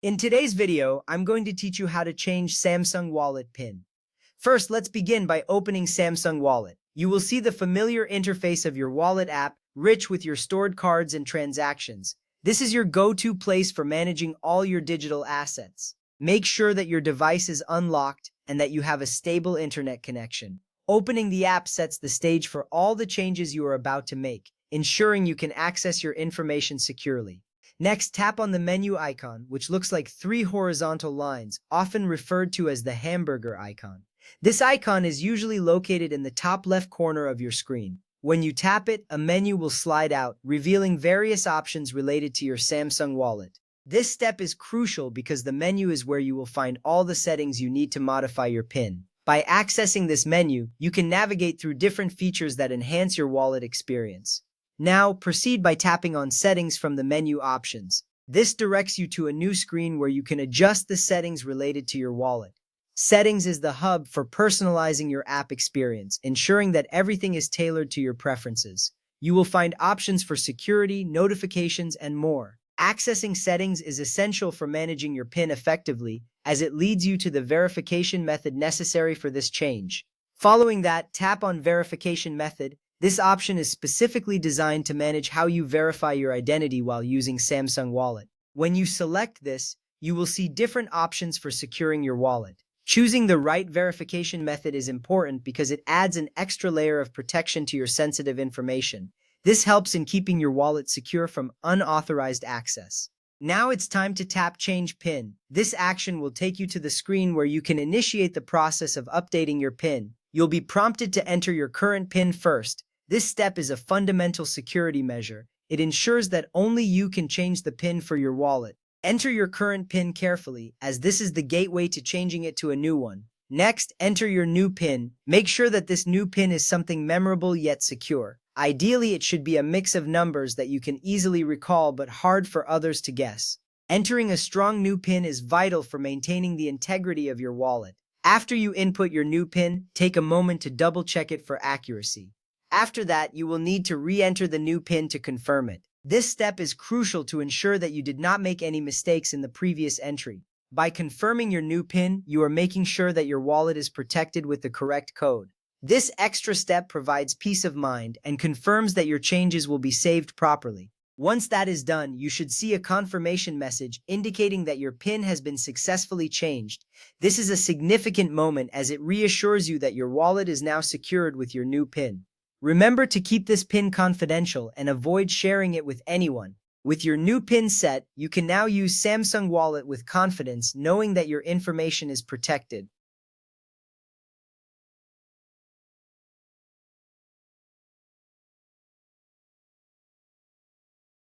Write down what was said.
In today's video, I'm going to teach you how to change Samsung Wallet PIN. First, let's begin by opening Samsung Wallet. You will see the familiar interface of your wallet app, rich with your stored cards and transactions. This is your go-to place for managing all your digital assets. Make sure that your device is unlocked and that you have a stable internet connection. Opening the app sets the stage for all the changes you are about to make, ensuring you can access your information securely. Next, tap on the menu icon, which looks like three horizontal lines, often referred to as the hamburger icon. This icon is usually located in the top left corner of your screen. When you tap it, a menu will slide out, revealing various options related to your Samsung Wallet. This step is crucial because the menu is where you will find all the settings you need to modify your PIN. By accessing this menu, you can navigate through different features that enhance your wallet experience. Now, proceed by tapping on Settings from the menu options. This directs you to a new screen where you can adjust the settings related to your wallet. Settings is the hub for personalizing your app experience, ensuring that everything is tailored to your preferences. You will find options for security, notifications, and more. Accessing settings is essential for managing your PIN effectively, as it leads you to the verification method necessary for this change. Following that, tap on Verification Method. This option is specifically designed to manage how you verify your identity while using Samsung Wallet. When you select this, you will see different options for securing your wallet. Choosing the right verification method is important because it adds an extra layer of protection to your sensitive information. This helps in keeping your wallet secure from unauthorized access. Now it's time to tap Change PIN. This action will take you to the screen where you can initiate the process of updating your PIN. You'll be prompted to enter your current PIN first. This step is a fundamental security measure. It ensures that only you can change the PIN for your wallet. Enter your current PIN carefully, as this is the gateway to changing it to a new one. Next, enter your new PIN. Make sure that this new PIN is something memorable yet secure. Ideally, it should be a mix of numbers that you can easily recall but hard for others to guess. Entering a strong new PIN is vital for maintaining the integrity of your wallet. After you input your new PIN, take a moment to double-check it for accuracy. After that, you will need to re-enter the new PIN to confirm it. This step is crucial to ensure that you did not make any mistakes in the previous entry. By confirming your new PIN, you are making sure that your wallet is protected with the correct code. This extra step provides peace of mind and confirms that your changes will be saved properly. Once that is done, you should see a confirmation message indicating that your PIN has been successfully changed. This is a significant moment as it reassures you that your wallet is now secured with your new PIN. Remember to keep this PIN confidential and avoid sharing it with anyone. With your new PIN set, you can now use Samsung Wallet with confidence, knowing that your information is protected.